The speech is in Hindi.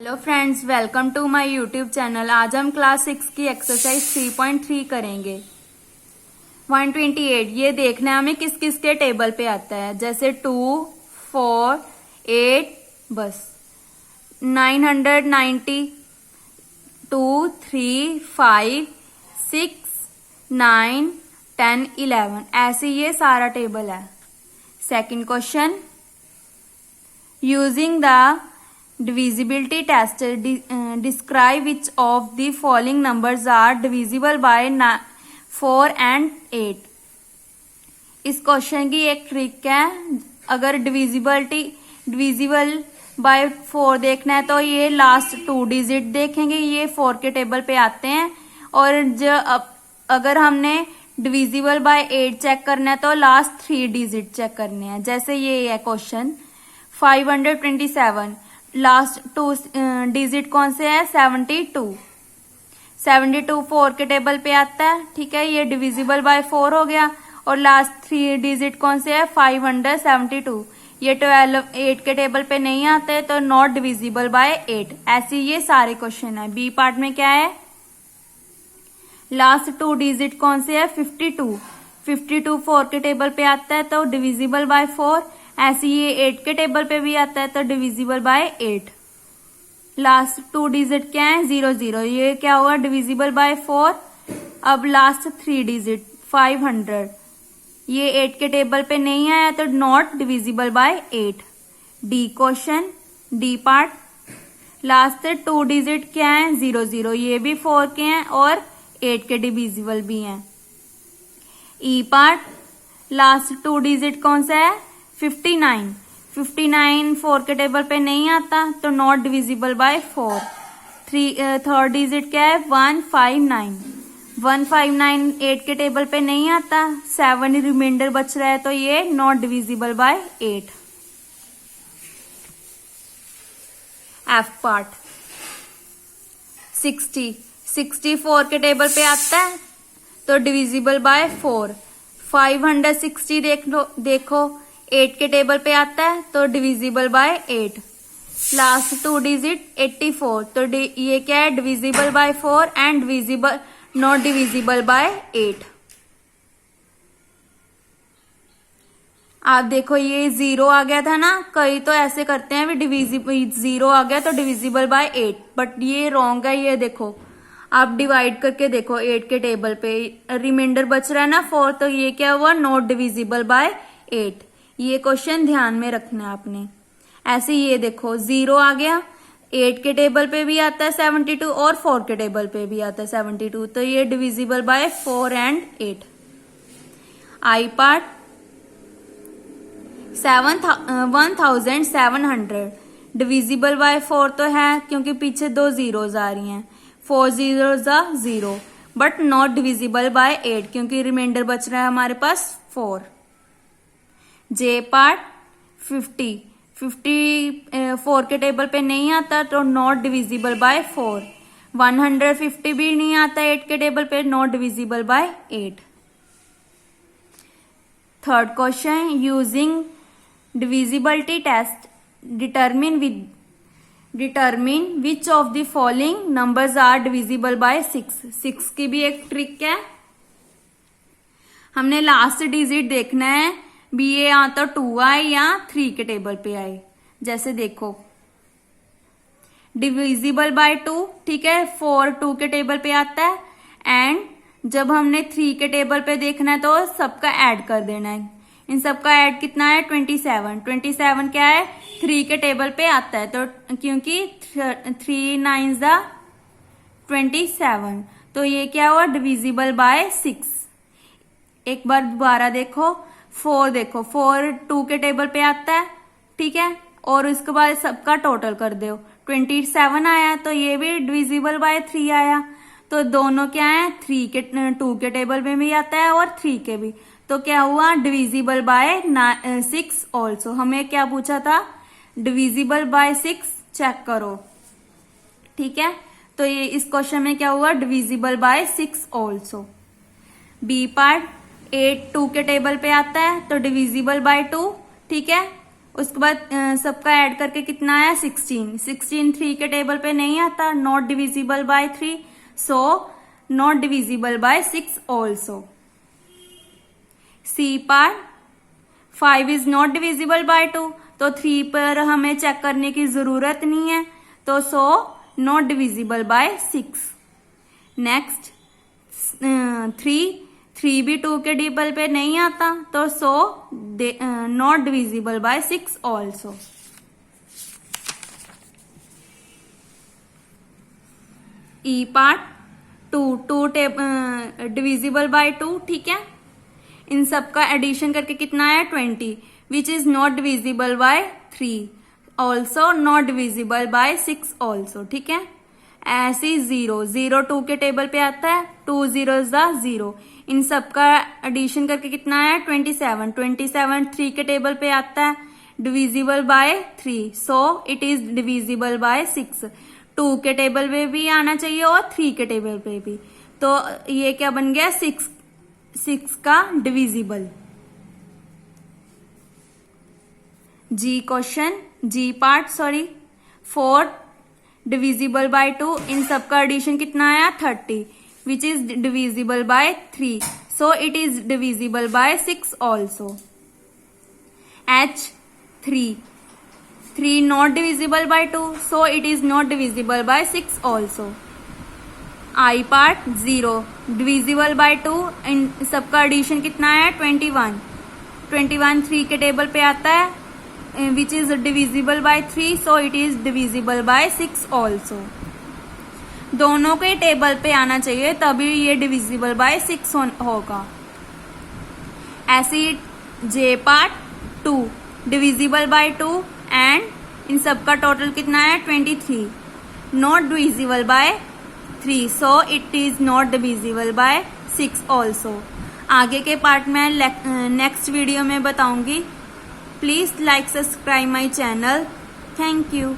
Hello friends, welcome to my YouTube channel. आज हम क्लास 6 की एक्सरसाइज 3.3 करेंगे। 128 ये देखना है हमें किस किस के टेबल पे आता है, जैसे 2, 4, 8, बस 990, 2, 3, 5, 6, 9, 10, 11 ऐसे ये सारा टेबल है। Second question, using the divisibility test, describe which of the following numbers are divisible by 4 and 8। इस क्वेश्चन की एक ट्रिक है, अगर डिविजिबल बाय 4 देखना है तो ये लास्ट 2 डिजिट देखेंगे, ये 4 के टेबल पे आते हैं। और अगर हमने डिविजिबल बाय 8 चेक करना है तो लास्ट 3 डिजिट चेक करने हैं। जैसे ये है क्वेश्चन 527, लास्ट 2 डिजिट कौन से है? 72 4 के टेबल पे आता है, ठीक है, ये डिविजिबल बाय 4 हो गया। और लास्ट 3 डिजिट कौन से है? 572, ये 8 के टेबल पे नहीं आते तो नॉट डिविजिबल बाय 8। ऐसे ये सारे क्वेश्चन है। बी पार्ट में क्या है? लास्ट 2 डिजिट कौन से है? 52 4 के टेबल पे आता है तो डिविजिबल बाय 4। ऐसे ये 8 के टेबल पे भी आता है तो डिविजिबल बाय 8। लास्ट 2 डिजिट क्या है? 00, ये क्या हुआ? Divisible bye 4। अब लास्ट 3 डिजिट 500, ये 8 के टेबल पे नहीं आया तो not divisible by 8। D question, D part, last 2 digit क्या है? 00, ये भी 4 के हैं और 8 के डिविजिबल भी हैं। ई पार्ट, लास्ट 2 डिजिट कौन सा है? 59 4 के टेबल पे नहीं आता तो not divisible bye 4। Third digit क्या है? 159 8 के टेबल पे नहीं आता, 7 रिमाइंडर बच रहा है तो ये not divisible by 8। F part, 60 4 के टेबल पे आता है तो डिविजिबल बाय 4। 560 देखो 8 के टेबल पे आता है तो डिविजिबल बाय 8। लास्ट 2 डिजिट 84, तो ये क्या है? Divisible by 4 and divisible not divisible by 8। आप देखो ये 0 आ गया था ना, कई तो ऐसे करते हैं भी डिविजिबल 0 आ गया तो डिविजिबल बाय 8, बट ये रॉन्ग है। ये देखो आप डिवाइड करके देखो 8 के टेबल पे रिमाइंडर बच रहा है ना 4, तो ये क्या हुआ? Not divisible by 8। ये क्वेश्चन ध्यान में रखना है आपने। ऐसे ये देखो 0 आ गया, 8 के टेबल पे भी आता है 72 और 4 के टेबल पे भी आता है 72, तो ये divisible by 4 and 8। I part, 1700 divisible by 4 तो है क्योंकि पीछे 2 जीरोज आ रही हैं, 4 zeros 0, but not divisible by 8 क्योंकि रिमाइंडर बच रहा है हमारे पास 4। जे पार्ट, 50 4 के टेबल पे नहीं आता तो नॉट डिविजिबल बाय 4। 150 भी नहीं आता 8 के टेबल पे, not divisible by 8। Third question, using divisibility test determine which of the following numbers are divisible by 6 की भी एक ट्रिक है। हमने लास्ट डिजिट देखना है भी ये या तो 2 आए या 3 के टेबल पे आए। जैसे देखो डिविजिबल बाय 2, ठीक है, 4 2 के टेबल पे आता है, एंड जब हमने 3 के टेबल पे देखना है तो सबका ऐड कर देना है। इन सबका ऐड कितना है? 27 क्या है? 3 के टेबल पे आता है तो क्योंकि 3 9 27, तो ये क्या हुआ? Divisible by 6। एक बार दोबारा देखो 4 देखो 4 2 के टेबल पे आता है, ठीक है, और उसके बाद सबका टोटल कर दो 27 आया तो ये भी डिविजिबल बाय 3 आया। तो दोनों क्या है? 2 के टेबल में भी आता है और 3 के भी, तो क्या हुआ? Divisible by 6 also. हमें क्या पूछा था? डिविजिबल बाय 6 चेक करो, ठीक है, तो ये इस क्वेश्चन में क्या हुआ? Divisible by 6 also. B part, 8 2 के टेबल पे आता है तो डिविजिबल बाय 2, ठीक है, उसके बाद सबका ऐड करके कितना आया 16। 16 3 के टेबल पे नहीं आता, not divisible by 3, so not divisible by 6 also. C part 5 is not divisible by 2, तो 3 पर हमें चेक करने की जरूरत नहीं है, तो सो नॉट डिविजिबल बाय 6। नेक्स्ट 3 भी 2 के टेबल पे नहीं आता, तो सो not divisible by 6 also. E part 2 divisible by 2, ठीक है। इन सब का एडिशन करके कितना आया 20, which is not divisible by 3, also not divisible by 6 also, ठीक है। ऐसे 0 2 के टेबल पे आता है, 2 zeros 0। इन सब का एडिशन करके कितना आया 27। 27 3 के टेबल पे आता है, divisible by 3, so it is divisible by 6। 2 के टेबल पे भी आना चाहिए और 3 के टेबल पे भी, तो ये क्या बन गया 6 का divisible. G question, G part 4 divisible by 2, इन सब का एडिशन कितना आया 30, which is divisible by 3, so it is divisible by 6 also. H3 not divisible by 2, so it is not divisible by 6 also. I part 0 divisible by 2, इन सबका एडिशन कितना है 21। 21 3 के टेबल पे आता है, विच is divisible by 3, so it is divisible by 6 also. दोनों के टेबल पे आना चाहिए तभी ये डिविजिबल बाय 6 होगा। ऐसे J part 2 divisible by 2, and in सबका टोटल कितना है 23, not divisible by 3, so it is not divisible by 6 also. आगे के पार्ट में नेक्स्ट वीडियो में बताऊंगी। Please like subscribe my channel. Thank you.